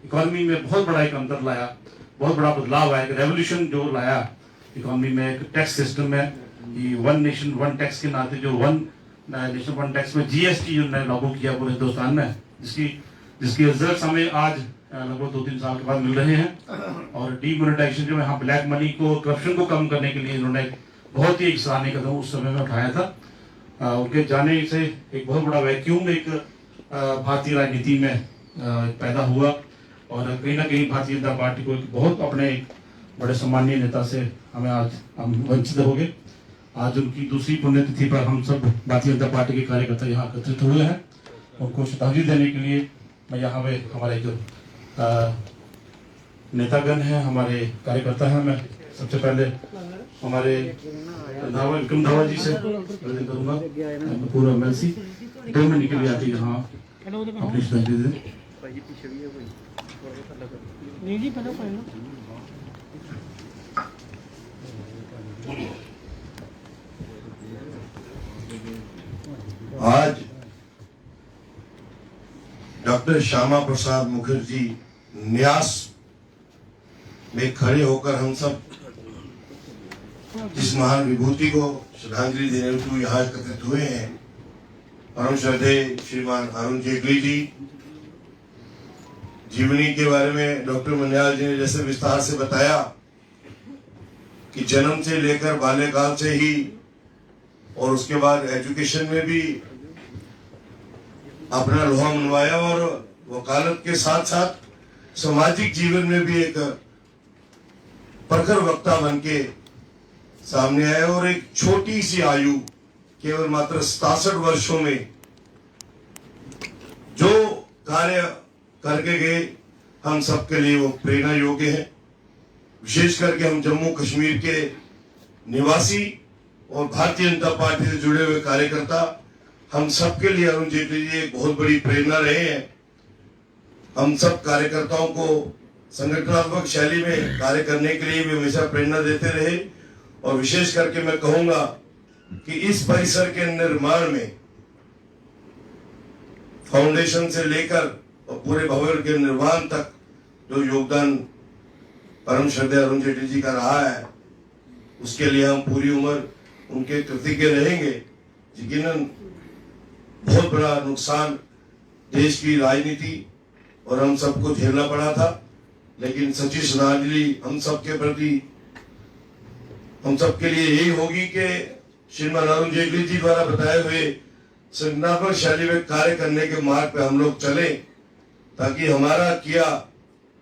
Economy में बहुत बड़ा एक अंतर लाया, बहुत बड़ा बदलाव आया, एक रेवोल्यूशन जो लाया इकोनॉमी में, एक टैक्स सिस्टम में, ये वन नेशन वन टैक्स के नाते जो वन नेशन वन टैक्स में जीएसटी जो लागू किया पूरे हिंदुस्तान में, जिसकी रिजल्ट हमें आज लगभग 2-3 साल के बाद मिल रहे हैं। और डीमोनेटाइजेशन जो यहाँ ब्लैक मनी को, करप्शन को कम करने के लिए इन्होंने बहुत ही एक सराहनीय कदम उस समय में उठाया था। उनके जाने से एक बहुत बड़ा वैक्यूम एक भारतीय राजनीति में पैदा हुआ और कहीं ना कहीं भारतीय जनता पार्टी को बहुत अपने एक बड़े सम्मानीय नेता से हम वंचित हो गए। आज उनकी दूसरी पुण्यतिथि पर हम सब भारतीय जनता पार्टी के कार्यकर्ता यहाँ एकत्रित हुए हैं। उनको श्रद्धांजलि देने के लिए मैं यहाँ पे हमारे जो नेतागण हैं, हमारे कार्यकर्ता हैं, मैं सबसे पहले हमारे विक्रम धावा जी से निवेदन करूँगा, पूरा एमएलसी 2 मिनट के लिए आके यहाँ अपनी श्रद्धांजलि दें। आज डॉक्टर श्यामा प्रसाद मुखर्जी न्यास में खड़े होकर हम सब जिस महान विभूति को श्रद्धांजलि देने हेतु यहाँ एकत्रित हुए हैं, परम श्रद्धेय श्रीमान अरुण जेटली जी, जीवनी के बारे में डॉक्टर मन्याल जी ने जैसे विस्तार से बताया कि जन्म से लेकर बाल्यकाल से ही और उसके बाद एजुकेशन में भी अपना लोहा मनवाया और वकालत के साथ साथ सामाजिक जीवन में भी एक प्रखर वक्ता बन के सामने आए और एक छोटी सी आयु, केवल मात्र 67 वर्षों में जो कार्य करके गए, हम सबके लिए वो प्रेरणा योग्य है। विशेष करके हम जम्मू कश्मीर के निवासी और भारतीय जनता पार्टी से जुड़े हुए कार्यकर्ता, हम सबके लिए अरुण जेटली जी एक बहुत बड़ी प्रेरणा रहे हैं। हम सब कार्यकर्ताओं को संगठनात्मक शैली में कार्य करने के लिए भी हमेशा प्रेरणा देते रहे और विशेष करके मैं कहूंगा कि इस परिसर के निर्माण में फाउंडेशन से लेकर और पूरे भवन के निर्माण तक जो योगदान परम श्रद्धेय अरुण जेटली जी का रहा है, उसके लिए हम पूरी उम्र उनके कृतज्ञ रहेंगे। यकीनन बहुत बड़ा नुकसान देश की राजनीति और हम सबको झेलना पड़ा था, लेकिन सच्ची श्रद्धांजलि हम सबके प्रति, हम सबके लिए यही होगी कि श्रीमान अरुण जेटली जी द्वारा बताए हुए संगठनात्मक शैली में कार्य करने के मार्ग पे हम लोग चले, ताकि हमारा किया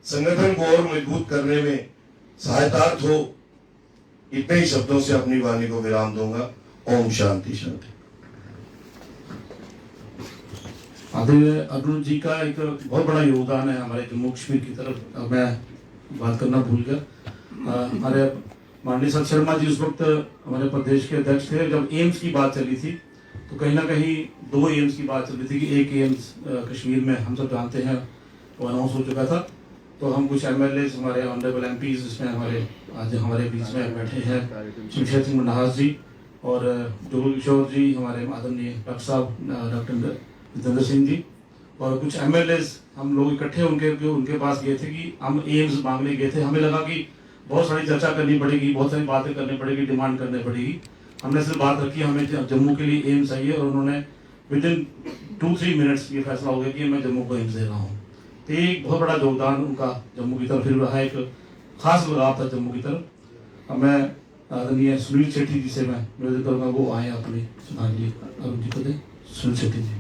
संगठन को और मजबूत करने में सहायतार्थ हो। इतने ही शब्दों से अपनी वाणी को विराम दूंगा। ओम शांति शांति। आदरणीय अरुण जी का एक बहुत बड़ा योगदान है हमारे जम्मू कश्मीर की तरफ। मैं बात करना भूल गया। हमारे माननीय सर शर्मा जी उस वक्त हमारे प्रदेश के अध्यक्ष थे जब एम्स की बात चली थी, तो कहीं ना कहीं 2 एम्स की बात चल रही थी कि एक एम्स कश्मीर में हम सब जानते हैं वो अनाउंस हो चुका था। तो हम कुछ एमएलए, हमारे ऑनरेबल एमपीज, जिसमें आज हमारे बीच में बैठे हैं शमशेर सिंह मनहास जी और जुगल किशोर जी, हमारे आदरणीय डॉक्टर साहब डॉक्टर जितेंद्र सिंह जी और कुछ एमएलए, हम लोग इकट्ठे उनके पास गए थे कि हम एम्स मांगने गए थे। हमें लगा कि बहुत सारी चर्चा करनी पड़ेगी, बहुत सारी बातें करनी पड़ेगी, डिमांड करनी पड़ेगी। हमने सिर्फ बात रखी हमें जम्मू के लिए एम्स चाहिए और उन्होंने विदिन 2-3 मिनट्स ये फैसला हो गया कि मैं जम्मू को एम्स दे रहा हूँ। तो एक बहुत बड़ा योगदान उनका जम्मू की तरफ फिर रहा, एक खास लगाव था जम्मू की तरफ। अब मैं आदरणीय सुनील शेट्टी जी से मैं निवेदन करूँगा वो आए अपनी श्रद्धांजलि अरुण जी को दें। सुनील शेट्टी जी।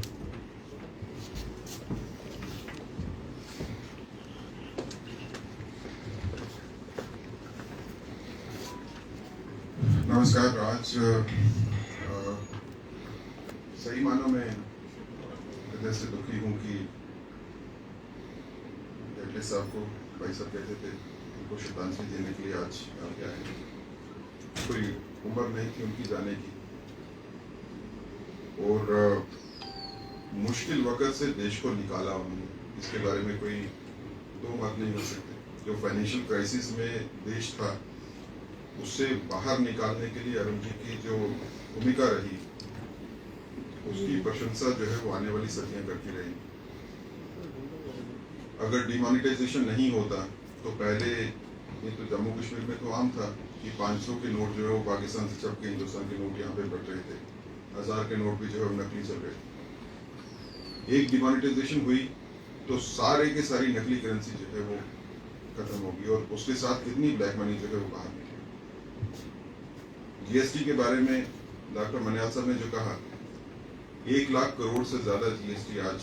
नमस्कार। आज सही मानों में हृदय से दुखी हूँ कि जेटली साहब को भाई साहब कहते थे उनको श्रद्धांजलि देने के लिए आज आगे आए। कोई उम्र नहीं थी उनकी जाने की और मुश्किल वक्त से देश को निकाला उन्होंने, इसके बारे में कोई दो मत नहीं हो सकते। जो फाइनेंशियल क्राइसिस में देश था उससे बाहर निकालने के लिए अरुण जी की जो भूमिका रही उसकी प्रशंसा जो है वो आने वाली सदियां करती रही। अगर डिमोनेटाइजेशन नहीं होता तो पहले ये तो जम्मू कश्मीर में तो आम था कि 500 के नोट जो है वो पाकिस्तान से छप के हिंदुस्तान के नोट यहाँ पे बढ़ रहे थे, 1000 के नोट भी जो है वो नकली चल रहे थे। एक डिमोनेटाइजेशन हुई तो सारे के सारी नकली करेंसी जो है वो खत्म होगी और उसके साथ कितनी ब्लैक मनी जो है वो बाहर निकली। जीएसटी के बारे में डॉक्टर मनियाल साहब ने जो कहा, 1 लाख करोड़ से ज्यादा जीएसटी आज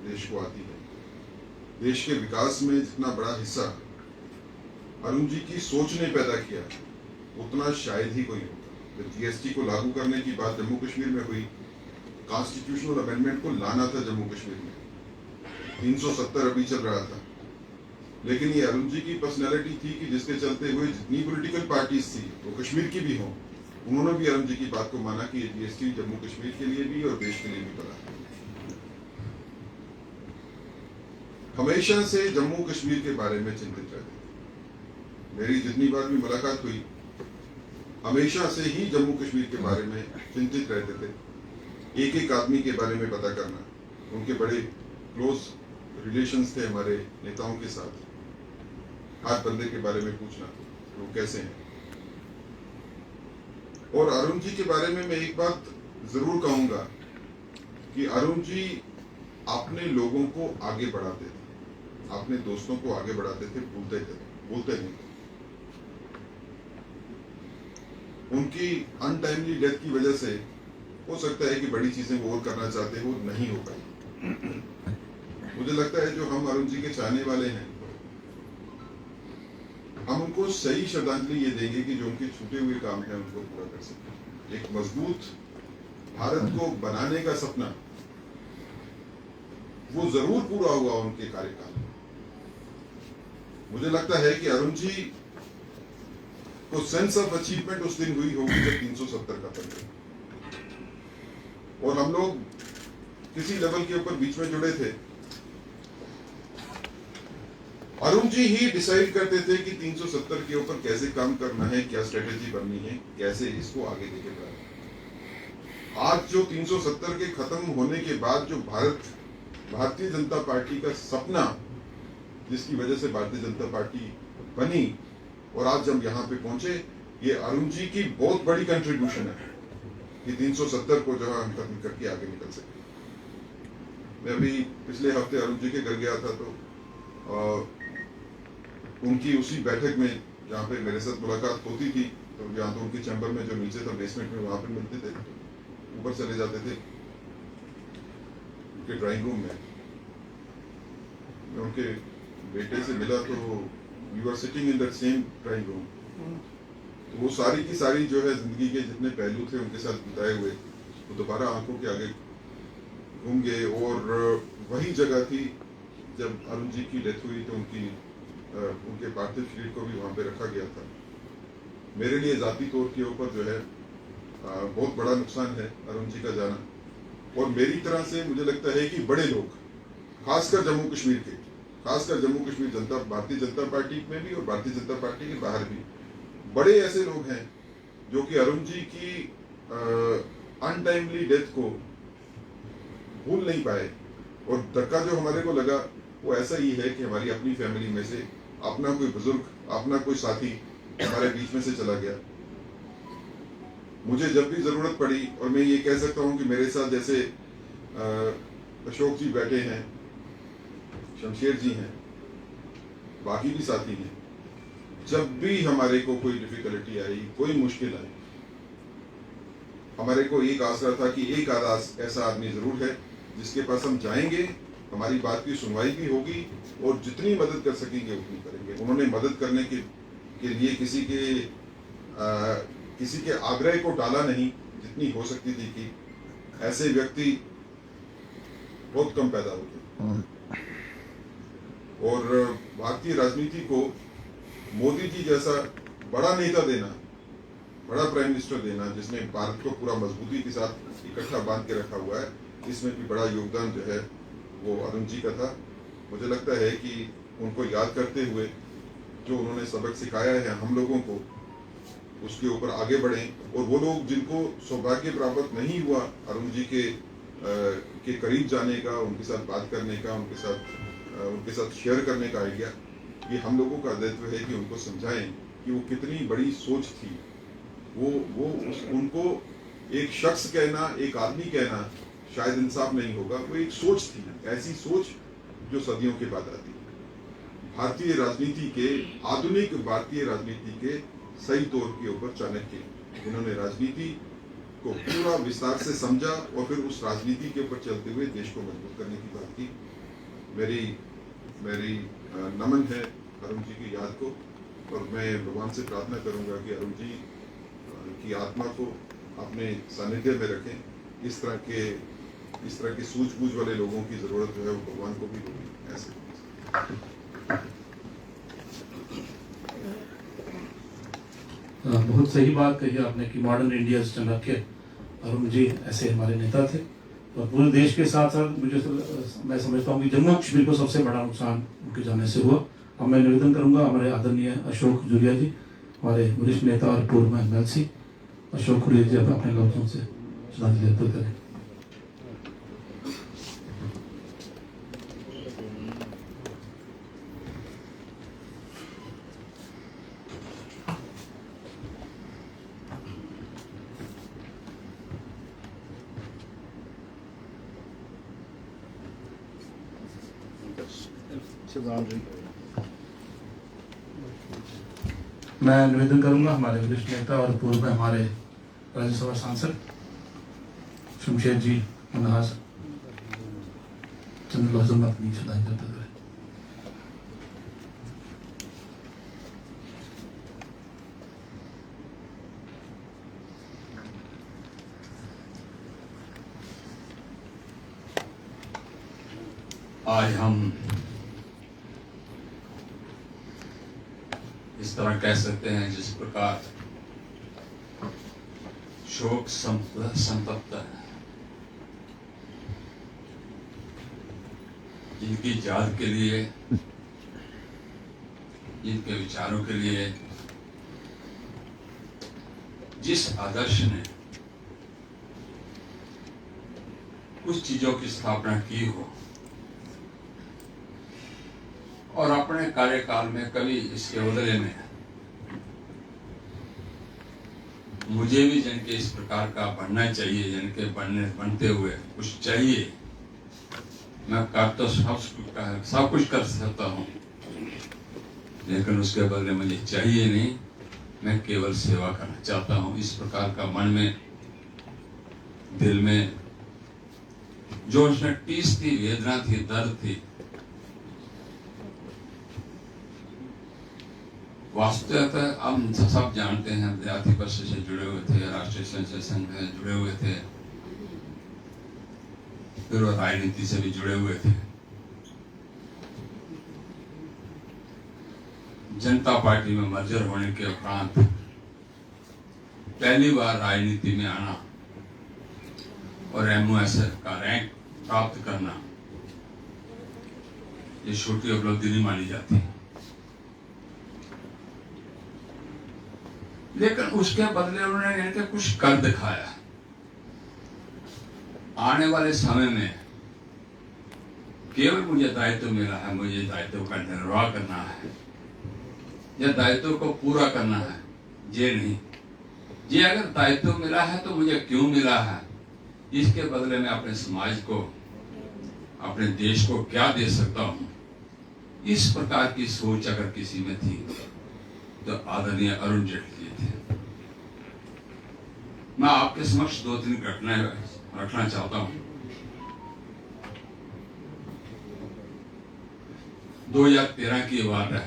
देश को आती है। देश के विकास में जितना बड़ा हिस्सा अरुण जी की सोच ने पैदा किया उतना शायद ही कोई होगा। जब जीएसटी को लागू करने की बात जम्मू कश्मीर में हुई, कॉन्स्टिट्यूशनल अमेंडमेंट को लाना था जम्मू कश्मीर में, 370 अभी चल रहा था, लेकिन ये अरुण जी की पर्सनैलिटी थी कि जिसके चलते हुए जितनी पॉलिटिकल पार्टीज थी वो कश्मीर की भी हों, उन्होंने भी अरुण जी की बात को माना कि ये जीएसटी जम्मू कश्मीर के लिए भी और देश के लिए भी बना है। हमेशा से जम्मू कश्मीर के बारे में चिंतित रहते थे। मेरी जितनी बार भी मुलाकात हुई, हमेशा से ही जम्मू कश्मीर के बारे में चिंतित रहते थे। एक एक आदमी के बारे में पता करना, उनके बड़े क्लोज रिलेशंस थे हमारे नेताओं के साथ, हर बंदे के बारे में पूछना वो कैसे हैं। और अरुण जी के बारे में मैं एक बात जरूर कहूंगा कि अरुण जी अपने लोगों को आगे बढ़ाते थे, अपने दोस्तों को आगे बढ़ाते थे, बोलते नहीं थे। उनकी अनटाइमली डेथ की वजह से हो सकता है कि बड़ी चीजें वो और करना चाहते हो नहीं हो पाई। मुझे लगता है जो हम अरुण जी के चाहने वाले हैं, हम उनको सही श्रद्धांजलि ये देंगे कि जो उनके छूटे हुए काम है उनको पूरा कर सकें। एक मजबूत भारत को बनाने का सपना वो जरूर पूरा हुआ उनके कार्यकाल में। मुझे लगता है कि अरुण जी को सेंस ऑफ अचीवमेंट उस दिन हुई होगी जब 370 का पद, और हम लोग किसी लेवल के ऊपर बीच में जुड़े थे। अरुण जी ही डिसाइड करते थे कि 370 के ऊपर कैसे काम करना है, क्या स्ट्रेटेजी बननी है, कैसे इसको आगे लेके जाना है। आज जो 370 के खत्म होने के बाद जो भारतीय जनता पार्टी का सपना, जिसकी वजह से भारतीय जनता पार्टी बनी और आज जब यहाँ पे पहुंचे, ये अरुण जी की बहुत बड़ी कंट्रीब्यूशन है कि 370 को जो है हम खत्म करके आगे निकल सके। मैं अभी पिछले हफ्ते अरुण जी के घर गया था, तो उनकी उसी बैठक में जहाँ पे मेरे साथ मुलाकात होती थी, तो यहाँ तो उनके चैम्बर में जो नीचे था बेसमेंट में, वहां पे मिलते थे, तो ऊपर चले जाते थे उनके ड्राइंग रूम में। मैं उनके बेटे से मिला तो we were sitting in that same drawing room. तो वो सारी की सारी जो है जिंदगी के जितने पहलू थे उनके साथ बिताए हुए, वो दोबारा आंखों के आगे घूम गए। और वही जगह थी जब अरुण जी की डेथ हुई तो उनके पार्थिव शरीर को भी वहां पे रखा गया था। मेरे लिए जाती तौर के ऊपर जो है बहुत बड़ा नुकसान है अरुण जी का जाना, और मेरी तरह से मुझे लगता है कि बड़े लोग, खासकर जम्मू कश्मीर के, खासकर जम्मू कश्मीर जनता, भारतीय जनता पार्टी में भी और भारतीय जनता पार्टी के बाहर भी बड़े ऐसे लोग हैं जो कि अरुण जी की अनटाइमली डेथ को भूल नहीं पाए। और धक्का जो हमारे को लगा वो ऐसा ही है कि हमारी अपनी फैमिली में से अपना कोई बुजुर्ग, अपना कोई साथी हमारे बीच में से चला गया। मुझे जब भी जरूरत पड़ी, और मैं ये कह सकता हूं कि मेरे साथ जैसे अशोक जी बैठे हैं, शमशेर जी हैं, बाकी भी साथी हैं, जब भी हमारे को कोई डिफिकल्टी आई, कोई मुश्किल आई, हमारे को एक आसरा था कि एक आधा ऐसा आदमी जरूर है जिसके पास हम जाएंगे, हमारी बात की सुनवाई भी होगी और जितनी मदद कर सकेंगे उतनी करेंगे। उन्होंने मदद करने के लिए किसी के आग्रह को टाला नहीं, जितनी हो सकती थी कि ऐसे व्यक्ति बहुत कम पैदा होते। और भारतीय राजनीति को मोदी जी जैसा बड़ा नेता देना, बड़ा प्राइम मिनिस्टर देना, जिसने भारत को पूरा मजबूती के साथ इकट्ठा बांध के रखा हुआ है, इसमें भी बड़ा योगदान जो है वो अरुण जी का था। मुझे लगता है कि उनको याद करते हुए जो उन्होंने सबक सिखाया है हम लोगों को, उसके ऊपर आगे बढ़ें। और वो लोग जिनको सौभाग्य प्राप्त नहीं हुआ अरुण जी के करीब जाने का, उनके साथ बात करने का, उनके साथ उनके साथ शेयर करने का आइडिया, ये हम लोगों का दायित्व है कि उनको समझाएं कि वो कितनी बड़ी सोच थी। उनको एक शख्स कहना, एक आदमी कहना शायद इंसाफ नहीं होगा, वो एक सोच थी, ऐसी सोच जो सदियों के बाद आती है। भारतीय राजनीति के, आधुनिक भारतीय राजनीति के सही तौर के ऊपर चाणक्य, जिन्होंने राजनीति को पूरा विस्तार से समझा और फिर उस राजनीति के ऊपर चलते हुए देश को मजबूत करने की बात की। मेरी नमन है अरुण जी की याद को, और मैं भगवान से प्रार्थना करूंगा कि अरुण जी की आत्मा को अपने सानिध्य में रखें। इस तरह के सूझबूझ वाले लोगों की जरूरत जो है वो भगवान को भी होगी। ऐसे बहुत सही बात कही आपने कि मॉडर्न इंडिया से चाणक्य अरुण जी ऐसे हमारे नेता थे, और पूरे देश के साथ साथ मैं समझता हूँ कि जम्मू कश्मीर को सबसे बड़ा नुकसान उनके जाने से हुआ। अब मैं निवेदन करूंगा हमारे आदरणीय अशोक जुलिया जी, हमारे वरिष्ठ नेता और पूर्व MLC अशोक खुरिया जी अपने लफ्जों से श्रद्धांजलि अर्पित करें। मैं निवेदन करूंगा हमारे वरिष्ठ नेता और पूर्व में हमारे राज्यसभा सांसद शमशेर जी मनहास चंद लफ्जों में अपनी श्रद्धांजलि अर्पित करें। आज हम इस तरह कह सकते हैं जिस प्रकार शोक संतप्त है, जिनकी याद के लिए, जिनके विचारों के लिए, जिस आदर्श ने कुछ चीजों की स्थापना की हो और अपने कार्यकाल में कभी इसके बदले में मुझे भी जिनके इस प्रकार का बनना चाहिए, जिनके बनते हुए कुछ चाहिए, मैं कर तो सब कुछ कर सकता हूँ, लेकिन उसके बदले मुझे चाहिए नहीं, मैं केवल सेवा करना चाहता हूँ। इस प्रकार का मन में, दिल में जो उसमें टीस थी, वेदना थी, दर्द थी, वास्तविकता हम सब जानते हैं। विद्यार्थी परिषद से जुड़े हुए थे, राष्ट्रीय स्वयंसेवक संघ में जुड़े हुए थे, फिर वो राजनीति से भी जुड़े हुए थे। जनता पार्टी में मर्जर होने के उपरांत पहली बार राजनीति में आना और MOSF का रैंक प्राप्त करना, ये छोटी उपलब्धि नहीं मानी जाती। लेकिन उसके बदले उन्होंने इनके कुछ कर दिखाया। आने वाले समय में केवल मुझे दायित्व मिला है, मुझे दायित्व का निर्वाह करना है या दायित्व को पूरा करना है, ये नहीं। ये अगर दायित्व मिला है तो मुझे क्यों मिला है, इसके बदले में अपने समाज को, अपने देश को क्या दे सकता हूँ, इस प्रकार की सोच अगर किसी में थी तो आदरणीय अरुण जेटली थे। मैं आपके समक्ष 2-3 घटनाएं रखना चाहता हूं। 2013 की बात है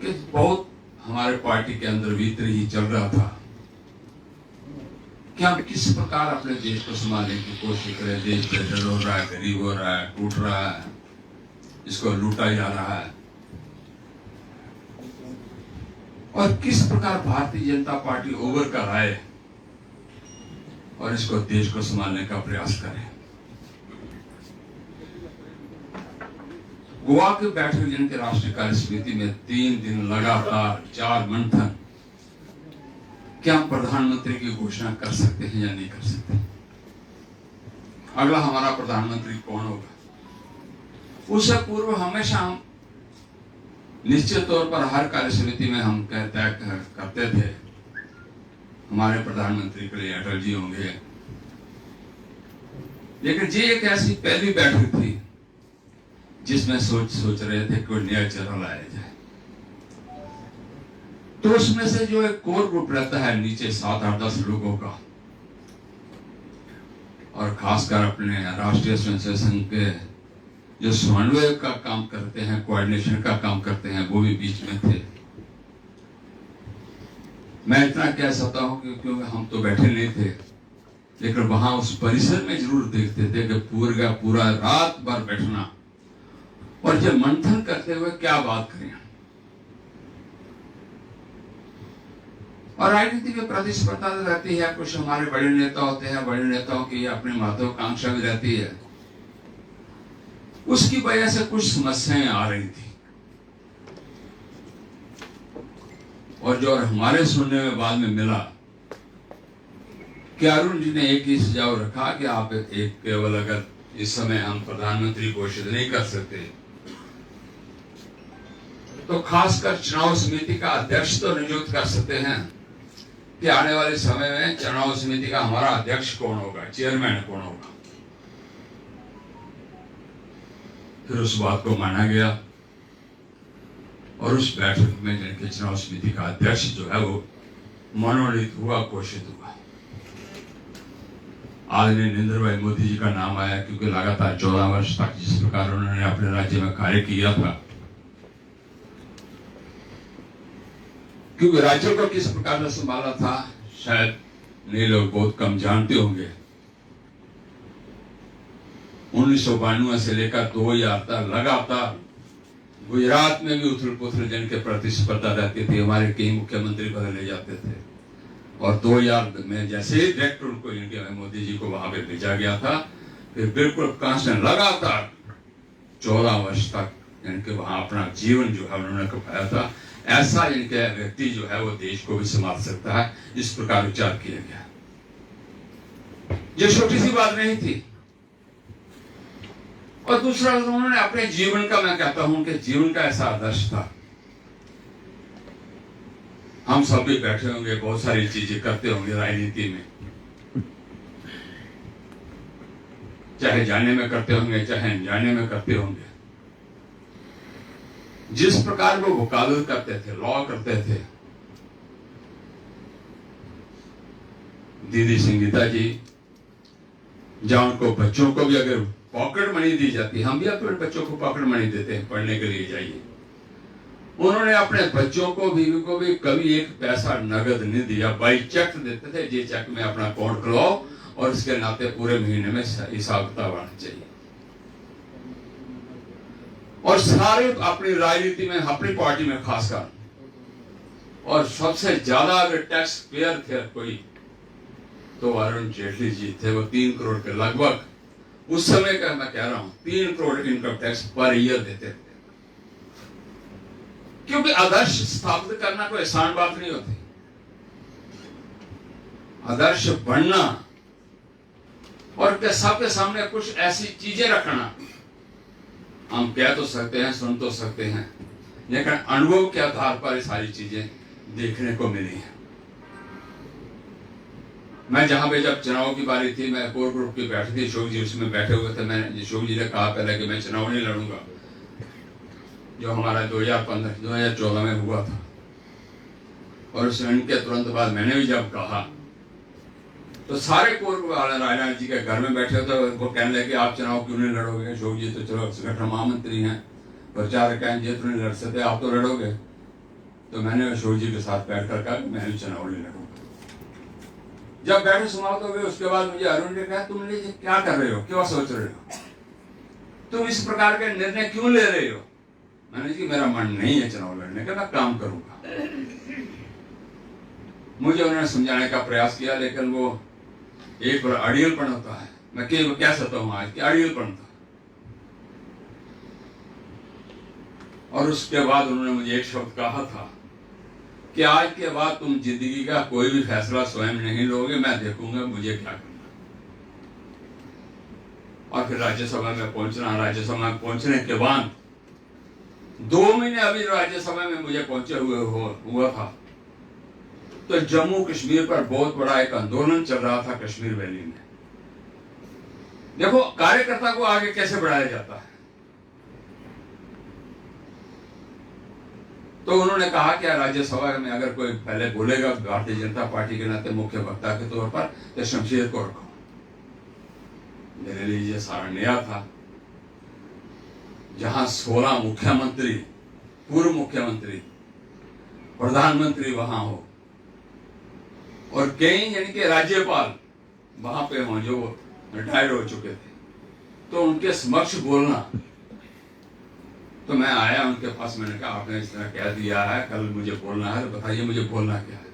कि बहुत हमारे पार्टी के अंदर भीतर ही चल रहा था कि हम किस प्रकार अपने देश को संभालने की कोशिश करें। देश बेघर हो रहा है, गरीब हो रहा है, टूट रहा है, इसको लूटा जा रहा है, और किस प्रकार भारतीय जनता पार्टी ओवर कर आए और इसको, देश को संभालने का प्रयास करे। गोवा के बैठक जिनके राष्ट्रीय कार्य समिति में 3 दिन लगातार 4 मंथन, क्या हम प्रधानमंत्री की घोषणा कर सकते हैं या नहीं कर सकते? अगला हमारा प्रधानमंत्री कौन होगा? उससे पूर्व हमेशा हम निश्चित तौर पर हर कार्य समिति में हम तय करते थे हमारे प्रधानमंत्री के लिए अटल जी होंगे, लेकिन ये एक ऐसी पहली बैठक थी जिसमें सोच रहे थे कोई नया चेहरा लाया जाए। तो उसमें से जो एक कोर ग्रुप रहता है नीचे 7, 8, 10 लोगों का, और खासकर अपने राष्ट्रीय स्वयंसेवक संघ के जो समन्वय का काम करते हैं, कोऑर्डिनेशन का काम करते हैं, वो भी बीच में थे। मैं इतना कह सकता हूं क्योंकि हम तो बैठे नहीं थे, लेकिन वहां उस परिसर में जरूर देखते थे कि पूरा रात भर बैठना और जब मंथन करते हुए क्या बात करें। और राजनीति में प्रतिस्पर्धा रहती है, कुछ हमारे बड़े नेता होते हैं, बड़े नेताओं की अपनी महत्वाकांक्षा भी रहती है, उसकी वजह से कुछ समस्याएं आ रही थी। और जो हमारे सुनने में बाद में मिला कि अरुण जी ने एक ही सुझाव रखा कि आप एक केवल अगर इस समय हम प्रधानमंत्री घोषित नहीं कर सकते तो खासकर चुनाव समिति का अध्यक्ष तो नियुक्त कर सकते हैं कि आने वाले समय में चुनाव समिति का हमारा अध्यक्ष कौन होगा, चेयरमैन कौन होगा। फिर उस बात को माना गया और उस बैठक में जिनके चुनाव समिति का अध्यक्ष जो है वो मनोनीत हुआ, घोषित हुआ। आदरणीय नरेंद्र भाई मोदी जी का नाम आया क्योंकि लगातार 14 वर्ष तक जिस प्रकार उन्होंने अपने राज्य में कार्य किया था, क्योंकि राज्य को किस प्रकार से संभाला था शायद नए लोग बहुत कम जानते होंगे। 1992 से लेकर 2000 तक लगातार गुजरात में भी उथल पुथल जन के प्रतिस्पर्धा रहती थी, हमारे कई मुख्यमंत्री बदले जाते थे। और 2000 में जैसे ही डायरेक्टर उनको इनके मोदी जी को वहां पे भेजा गया था, फिर बिल्कुल कांस्टेंट लगातार 14 वर्ष तक इनके वहां अपना जीवन जो है उन्होंने कमाया था। ऐसा इनके व्यक्ति जो है वो देश को भी संभाल सकता है, इस प्रकार विचार किया गया। ये छोटी सी बात नहीं थी। और दूसरा उन्होंने अपने जीवन का, मैं कहता हूं कि जीवन का ऐसा आदर्श था। हम सब भी बैठे होंगे, बहुत सारी चीजें करते होंगे राजनीति में, चाहे जाने में करते होंगे चाहे अनजाने में करते होंगे। जिस प्रकार वो वकालत करते थे, लॉ करते थे, दीदी संगीता जी जहां उनको बच्चों को भी अगर पॉकेट मनी दी जाती, हम भी अपने बच्चों को पॉकेट मनी देते हैं पढ़ने के लिए जाइए, उन्होंने अपने बच्चों को भी कभी एक पैसा नगद नहीं दिया, बाई चेक देते थे। ये चेक में अपना अकाउंट खुलाओ और इसके नाते पूरे महीने में हिसाब किताब आना चाहिए। और सारे अपनी राजनीति में, अपनी पार्टी में खासकर, और सबसे ज्यादा अगर टैक्स पेयर थे कोई तो अरुण जेटली जी थे। वो 3 करोड़ के लगभग, उस समय का मैं कह रहा हूं, 3 crore income tax per year देते थे। क्योंकि आदर्श स्थापित करना कोई आसान बात नहीं होती। आदर्श बनना और सबके सामने कुछ ऐसी चीजें रखना, हम कह तो सकते हैं, सुन तो सकते हैं, लेकिन अनुभव के आधार पर ये सारी चीजें देखने को मिली हैं। मैं जहां पे जब चुनाव की बारी थी, मैं कोर ग्रुप की बैठी थी, अशोक जी उसमें बैठे हुए थे। मैंने अशोक जी ने कहा पहले कि मैं चुनाव नहीं लड़ूंगा, जो हमारा 2014 में हुआ था। और उस के तुरंत बाद मैंने भी जब कहा तो सारे कोर वाले राजा जी के घर में बैठे थे, वो कहने लगे आप चुनाव क्यों नहीं लड़ोगे, अशोक जी तो चलो संगठन महामंत्री हैं, प्रचारक हैं, ये तो नहीं लड़ सकते, आप तो लड़ोगे। तो मैंने अशोक जी के साथ बैठ कर कहा मैं भी चुनाव नहीं लड़ूंगा। जब बैठे समाप्त हो गए उसके बाद मुझे अरुण ने कहा तुम क्या कर रहे हो, क्या सोच रहे हो, तुम इस प्रकार के निर्णय क्यों ले रहे हो। मैंने जी मेरा मन नहीं है चुनाव लड़ने का, मैं काम करूंगा। मुझे उन्होंने समझाने का प्रयास किया, लेकिन वो एक बड़ा अड़ियलपन होता है। मैं क्या सकता हूं आज कि अड़ियलपन था। और उसके बाद उन्होंने मुझे एक शब्द कहा था कि आज के बाद तुम जिंदगी का कोई भी फैसला स्वयं नहीं लोगे, मैं देखूंगा मुझे क्या करना। और फिर राज्यसभा में पहुंचना। राज्यसभा में पहुंचने के बाद 2 महीने अभी राज्यसभा में मुझे पहुंचे हुआ था, तो जम्मू कश्मीर पर बहुत बड़ा एक आंदोलन चल रहा था कश्मीर वैली में। देखो कार्यकर्ता को आगे कैसे बढ़ाया जाता है। तो उन्होंने कहा कि राज्यसभा में अगर कोई पहले बोलेगा भारतीय जनता पार्टी के नाते मुख्य वक्ता के तौर पर, तो शमशेर को रखो। मेरे लिए ये सारा नया था, जहां 16 मुख्यमंत्री, पूर्व मुख्यमंत्री, प्रधानमंत्री वहां हो और कई यानी कि राज्यपाल वहां पे हों जो रिटायर्ड हो चुके थे, तो उनके समक्ष बोलना। तो मैं आया उनके पास, मैंने कहा आपने इस तरह कह दिया है, कल मुझे बोलना है, तो बताइए मुझे बोलना क्या है।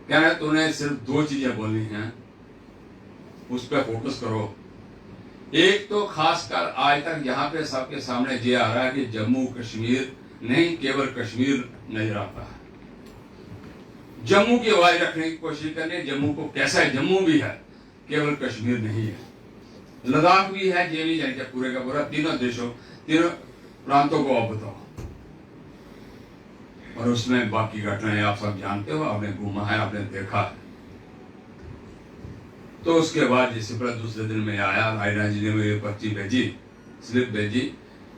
क्या है, तूने सिर्फ 2 चीजें बोलनी हैं, उस पर फोकस करो। एक तो खासकर आज तक यहाँ पे सबके सामने ये आ रहा है कि जम्मू कश्मीर नहीं, केवल कश्मीर नजर आता है। जम्मू की आवाज रखने की कोशिश करनी, जम्मू को कैसा है, जम्मू भी है, केवल कश्मीर नहीं है। लद्दाख भी है, ये भी जाएंगे पूरे का पूरा, तीनों देशों, तीनों प्रांतों को आप बताओ। और उसमें बाकी घटनाएं आप सब जानते हो, आपने घूमा है, आपने देखा है। तो उसके बाद जैसे पर दूसरे दिन में आया, रायना जी ने मुझे पर्ची भेजी, स्लिप भेजी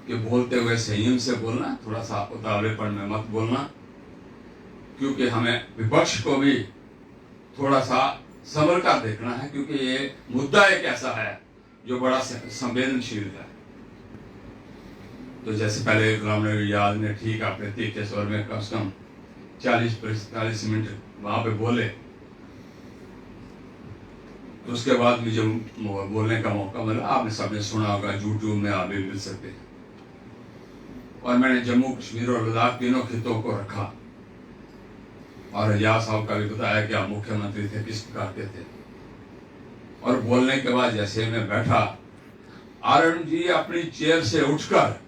कि बोलते हुए संयम से बोलना, थोड़ा सा उतावलेपन में मत बोलना, क्योंकि हमें विपक्ष को भी थोड़ा सा संभल कर देखना है, क्योंकि ये मुद्दा एक ऐसा है जो बड़ा संवेदनशील है। तो जैसे पहले गुलाम नबी आजाद ने ठीक अपने तीखे स्वर में कम से कम 40-45 मिनट वहां पे बोले, तो उसके बाद मुझे बोलने का मौका मिला। आपने सबने सुना होगा, यूट्यूब में आप भी मिल सकते हैं। और मैंने जम्मू कश्मीर और लद्दाख तीनों खितों को रखा, और रियाज साहब का भी बताया कि आप मुख्यमंत्री थे, किस प्रकार के थे। और बोलने के बाद जैसे मैं बैठा, आरएन जी अपनी चेयर से उठकर,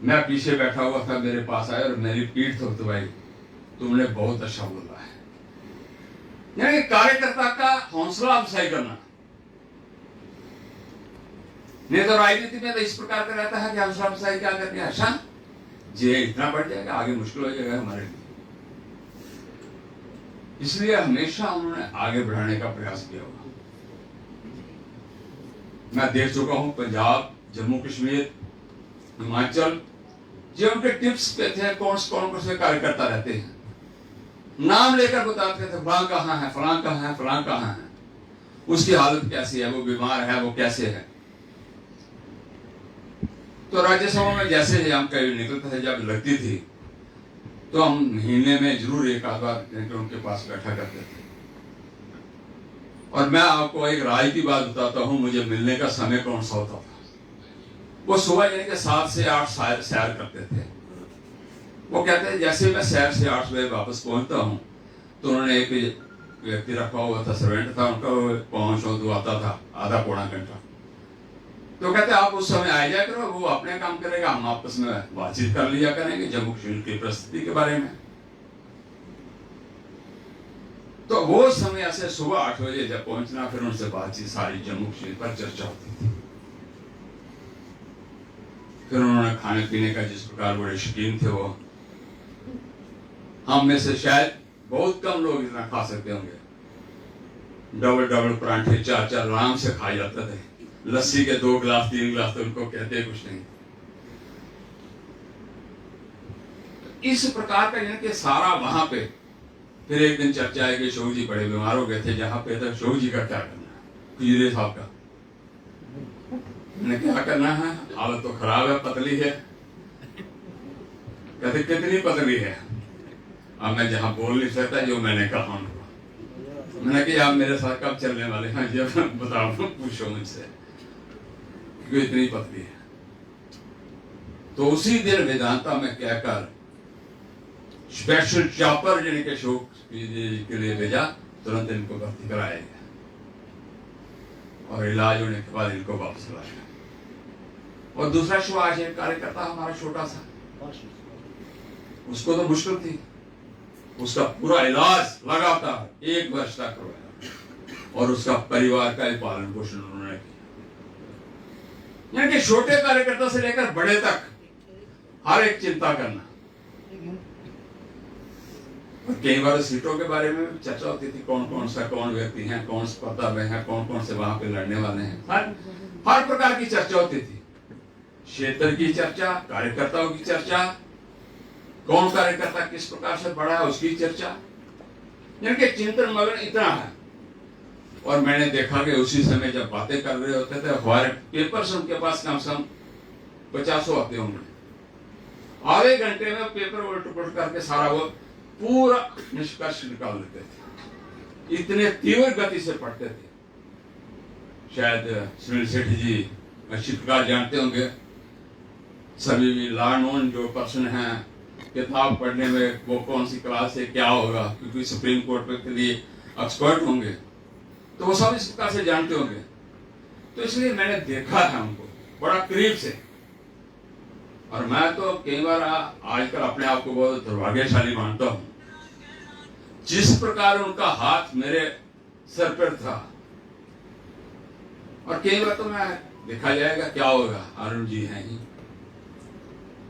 मैं पीछे बैठा हुआ था, मेरे पास आए और मेरी पीठ थपथपाई, तुमने बहुत अच्छा बोला है। यानी कार्यकर्ता का हौसला अफजाई करना। नहीं तो राजनीति में तो इस प्रकार का रहता है कि हौसला अफजाई क्या करते हैं, अच्छा ये इतना बढ़ जाएगा, आगे मुश्किल हो जाएगा हमारे लिए। इसलिए हमेशा उन्होंने आगे बढ़ाने का प्रयास किया होगा। मैं देख चुका हूं पंजाब, जम्मू कश्मीर, हिमाचल, जो उनके टिप्स पे थे, कौन से कार्यकर्ता रहते हैं, नाम लेकर बताते थे, फलां कहाँ है, फलां कहाँ है, फलां कहाँ है, उसकी हालत कैसी है, वो बीमार है, वो कैसे है। तो राज्यसभा में जैसे ही हम कहीं निकलते थे, जब लगती थी, तो हम महीने में जरूर एक आध बार उनके पास बैठा करते थे। और मैं आपको एक राय की बात बताता हूं, मुझे मिलने का समय कौन सा होता था। वो सुबह यानी कि 7 से 8 सैर करते थे। वो कहते हैं जैसे मैं सैर से 8 बजे वापस पहुंचता हूं, तो उन्होंने एक व्यक्ति रखा हुआ था, सर्वेंट था उनका, पहुंच आता था आधा पौना घंटा। तो कहते आप उस समय आ जाया करो, वो अपने काम करेगा, हम आपस में बातचीत कर लिया करेंगे जम्मू कश्मीर की परिस्थिति के बारे में। तो वो समय ऐसे सुबह 8 बजे जब पहुंचना, फिर उनसे बातचीत सारी जम्मू कश्मीर पर चर्चा होती थी। फिर उन्होंने खाने पीने का जिस प्रकार बड़े शौकीन थे, वो हम में से शायद बहुत कम लोग इतना खा सकते होंगे। डबल परांठे 4 आराम से खाए जाते थे, लस्सी के 2 गिलास 3 गिलास, तो उनको कहते कुछ नहीं। इस प्रकार का यानी कि सारा वहां पे। फिर एक दिन चर्चा है कि शोक जी बड़े बीमार हो गए थे, जहां पे था शोक जी का क्या करना, खीरे साहब का। मैंने क्या करना है, हालत तो खराब है, पतली है। कहते कितनी पतली है। अब मैं जहां बोल नहीं सकता, जो मैंने कहा उनको, मैंने कहा आप मेरे साथ कब चलने वाले हैं, जब बताओ, पूछो मुझसे, क्यों इतनी पतली है। तो उसी दिन वेदांता में कहकर स्पेशल चॉपर यानी कि शोक के लिए भेजा, तुरंत इनको भर्ती कराया गया और इलाज होने के बाद इनको वापस लाया। और दूसरा सुभाष एक कार्यकर्ता हमारा छोटा सा, उसको तो मुश्किल थी, उसका पूरा इलाज लगातार 1 वर्ष तक करवाया। और उसका परिवार का भी पालन पोषण उन्होंने किया। यानी कि छोटे कार्यकर्ता से लेकर बड़े तक हर एक चिंता करना। और कई बार सीटों के बारे में चर्चा होती थी, कौन व्यक्ति हैं, कौन स्पर्धा में है, कौन से वहां पे लड़ने वाले हैं। हर प्रकार की चर्चा होती थी, क्षेत्र की चर्चा, कार्यकर्ताओं की चर्चा, कौन कार्यकर्ता किस प्रकार से बढ़ा है उसकी चर्चा। यानी कि चिंतन मगन इतना है। और मैंने देखा कि उसी समय जब बातें कर रहे होते थे, हमारे पेपर्स उनके पास कम से कम 50 आते होंगे। आधे घंटे में पेपर उलट पुलट करके सारा वो पूरा निष्कर्ष निकाल लेते थे। इतने तीव्र गति से पढ़ते थे। शायद सुनील सेठी जी अच्छी प्रकार जानते होंगे, सभी भी लॉ जो पर्सन हैं किताब पढ़ने में, वो कौन सी क्लास है, क्या होगा, क्योंकि सुप्रीम कोर्ट के लिए एक्सपर्ट होंगे, तो वो सब इस प्रकार से जानते होंगे। तो इसलिए मैंने देखा है उनको बड़ा करीब से। और मैं तो कई बार आजकल अपने आप को बहुत दुर्भाग्यशाली मानता हूं, जिस प्रकार उनका हाथ मेरे सर पर था। और कई बार तो मैं देखा जाएगा क्या होगा, अरुण जी हैं ही,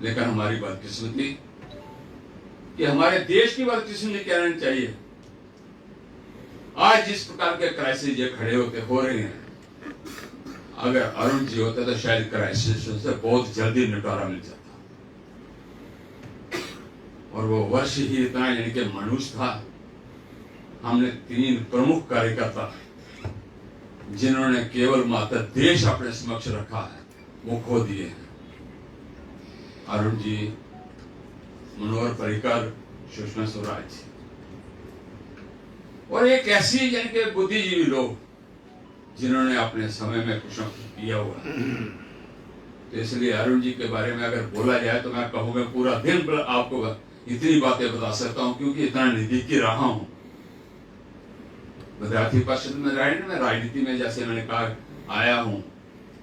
लेकिन हमारी बदकिस्मती कि हमारे देश की बदकिस्मती कहना चाहिए, आज जिस प्रकार के क्राइसिस ये खड़े होते हो रहे हैं, अगर अरुण जी होते तो शायद क्राइसिस से बहुत जल्दी निपटारा मिल जाता। और वो वर्ष ही इतना यानी कि मनुष्य था। हमने 3 प्रमुख कार्यकर्ता जिन्होंने केवल मात्र देश अपने समक्ष रखा है, वो खो दिए हैं। अरुण जी, मनोहर पर्रिकर, सुषमा स्वराज जी, और एक ऐसी यानी कि बुद्धिजीवी लोग जिन्होंने अपने समय में कुछ किया हुआ। तो इसलिए अरुण जी के बारे में अगर बोला जाए तो मैं कहूँगा पूरा दिन आपको इतनी बातें बता सकता हूँ, क्योंकि इतना नजदीकी रहा हूँ। विद्यार्थी परिषद में मैं राजनीति में जैसे मैंने कहा आया हूँ,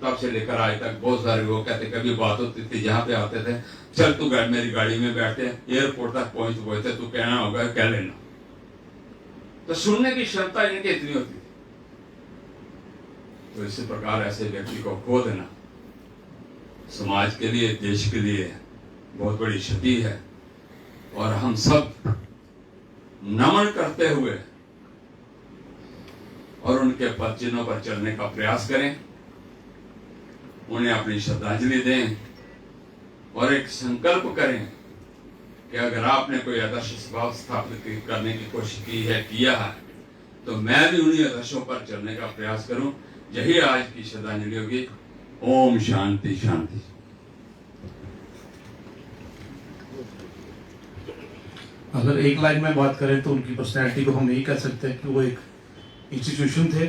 तब से लेकर आज तक बहुत सारे लोग कहते, कभी बात होती थी जहाँ पे आते थे, चल तू मेरी गाड़ी में बैठे एयरपोर्ट तक पहुंचते तू कहना होगा कह लेना। तो सुनने की क्षमता इनकी इतनी होती थी। तो इसी प्रकार ऐसे व्यक्ति को खो देना समाज के लिए, देश के लिए बहुत बड़ी क्षति है। और हम सब नमन करते हुए और उनके पद चिन्हों पर चलने का प्रयास करें, उन्हें अपनी श्रद्धांजलि दें और एक संकल्प करें कि अगर आपने कोई आदर्श स्वभाव स्थापित करने की कोशिश की है, किया है, तो मैं भी उन्हीं आदर्शों पर चलने का प्रयास करूं। यही आज की श्रद्धांजलि होगी। ओम शांति शांति। अगर एक लाइन में बात करें तो उनकी पर्सनैलिटी को हम यही कह सकते हैं कि वो एक इंस्टीट्यूशन थे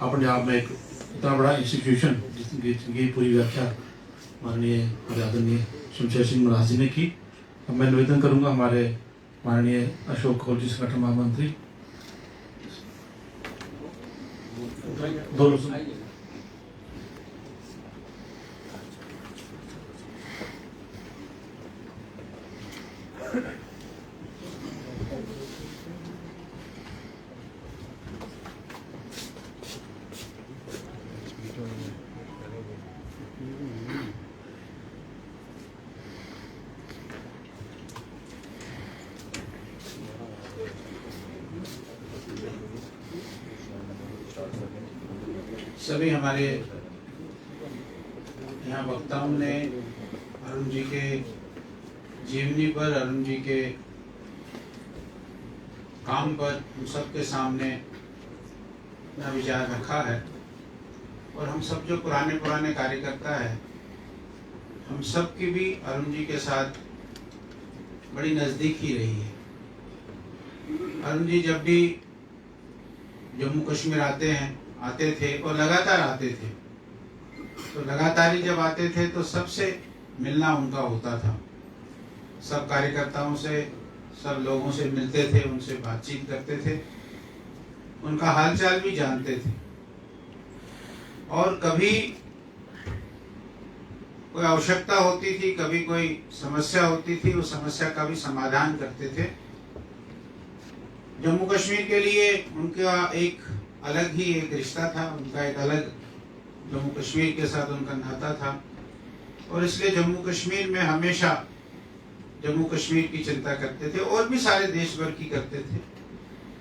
अपने आप में, एक इतना बड़ा इंस्टीट्यूशन जिसकी पूरी व्याख्या माननीय आदरणीय शमशेर सिंह महाराज जी ने की। अब मैं निवेदन करूंगा हमारे माननीय अशोक कौल जी, संगठन महामंत्री, दोनों सभी हमारे यहाँ वक्ताओं ने अरुण जी के जीवनी पर, अरुण जी के काम पर हम सबके सामने अपना विचार रखा है। और हम सब जो पुराने कार्यकर्ता हैं, हम सब की भी अरुण जी के साथ बड़ी नज़दीकी रही है। अरुण जी जब भी जम्मू कश्मीर आते थे और लगातार आते थे, तो लगातार ही जब आते थे तो सबसे मिलना उनका होता था। सब कार्यकर्ताओं से, सब लोगों से मिलते थे, उनसे बातचीत करते थे, उनका हालचाल भी जानते थे। और कभी कोई आवश्यकता होती थी, कभी कोई समस्या होती थी, उस समस्या का भी समाधान करते थे। जम्मू कश्मीर के लिए उनका एक अलग ही एक रिश्ता था, उनका एक अलग जम्मू कश्मीर के साथ उनका नाता था, और इसलिए जम्मू कश्मीर में हमेशा जम्मू कश्मीर की चिंता करते थे, और भी सारे देश भर की करते थे,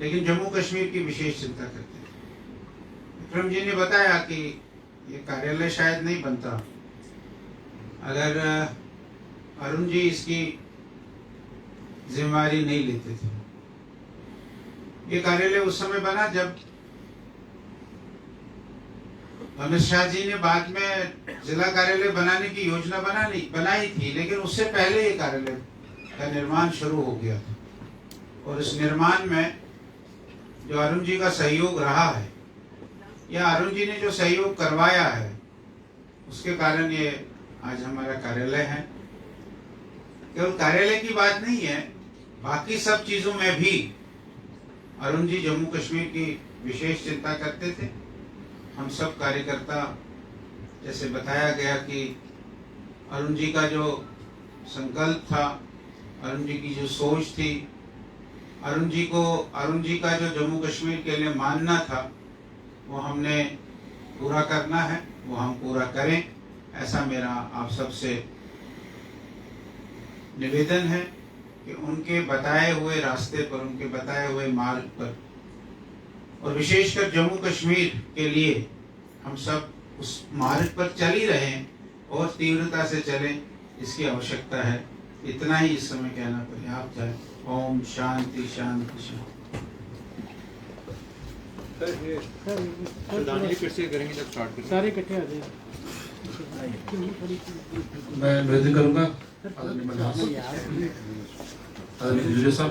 लेकिन जम्मू कश्मीर की विशेष चिंता करते थे। विक्रम जी ने बताया कि ये कार्यालय शायद नहीं बनता अगर अरुण जी इसकी जिम्मेदारी नहीं लेते थे। ये कार्यालय उस समय बना जब अमित शाह जी ने बाद में जिला कार्यालय बनाने की योजना बनाई थी, लेकिन उससे पहले ये कार्यालय का निर्माण शुरू हो गया था। और इस निर्माण में जो अरुण जी का सहयोग रहा है, या अरुण जी ने जो सहयोग करवाया है, उसके कारण ये आज हमारा कार्यालय है। केवल कार्यालय की बात नहीं है, बाकी सब चीजों में भी अरुण जी जम्मू कश्मीर की विशेष चिंता करते थे। हम सब कार्यकर्ता, जैसे बताया गया कि अरुण जी का जो संकल्प था, अरुण जी की जो सोच थी, अरुण जी का जो जम्मू कश्मीर के लिए मानना था, वो हमने पूरा करना है, वो हम पूरा करें, ऐसा मेरा आप सबसे निवेदन है कि उनके बताए हुए रास्ते पर, उनके बताए हुए मार्ग पर, और विशेषकर जम्मू कश्मीर के लिए हम सब उस मार्ग पर चल ही रहे हैं और तीव्रता से चलें, इसकी आवश्यकता है। इतना ही इस समय कहना पर्याप्त है। ओम शांति शांति शांति। श्रद्धांजलि फिर से करेंगे जब स्टार्ट करेंगे। सारे इकट्ठे आ जाइए। मैं निवेदन करूंगा आदरणीय मनहास, आदरणीय वीडियो साहब,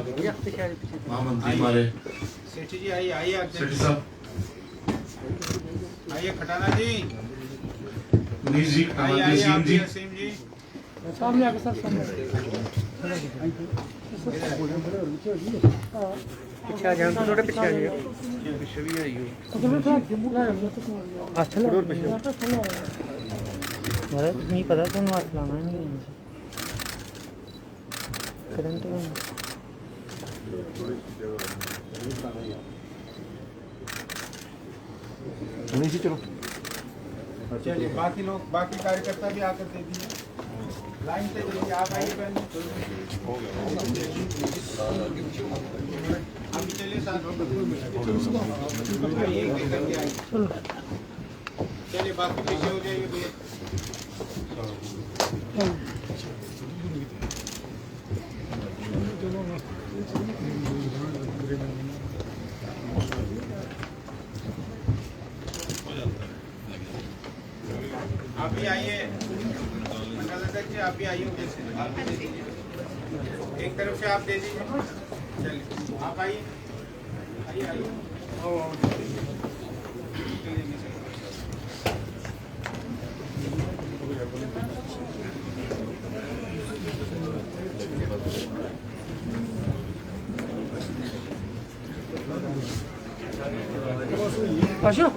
महामंत्री हमारे सेठी जी आइए, आइए आप सेठी साहब, आइए, खटाना जी मुनीष जी, आइए, आनंद सिंह जी, असीम जी सामने आके सर सामने पीछे आ जाओ, थोड़ा पीछे आ जाइए। पीछे भी आइए। नहीं पता तो हाथ लाना नहीं करंट नीचे चलो। चलिए, बाकी लोग, बाकी कार्यकर्ता भी आकर दे दीजिए, लाइन से चलिए। आप आइए बहन, हम चलिए साथ आइए, करके आइए। चलिए, बाकी पीछे हो जाइए भैया। आप भी आइए, मंडल अध्यक्ष जी, आप भी आइए, जैसे आप भी दे दीजिए, एक तरफ से आप दे दीजिए। चलिए, आप आइए, आइए आइए। आशो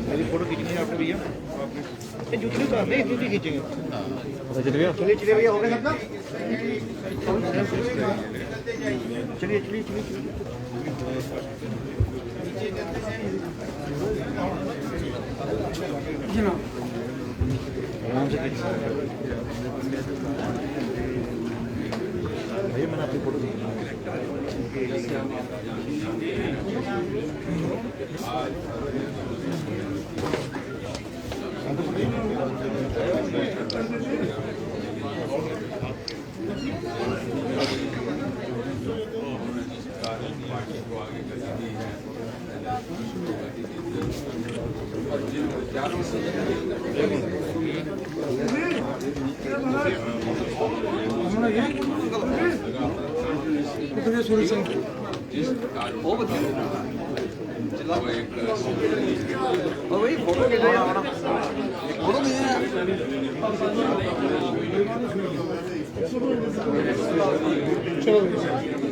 मेरी फोटो खींचनी है आपने भैया। आपने जूती तो नहीं, जूती खींचेंगे। चलिए चलिए भैया, हो गया सब ना। चलिए चलिए चलिए चलिए। आराम से भैया, मैंने आपकी फोटो पार्टी को आगे कर दी है। जिस कार्य वो एक चलो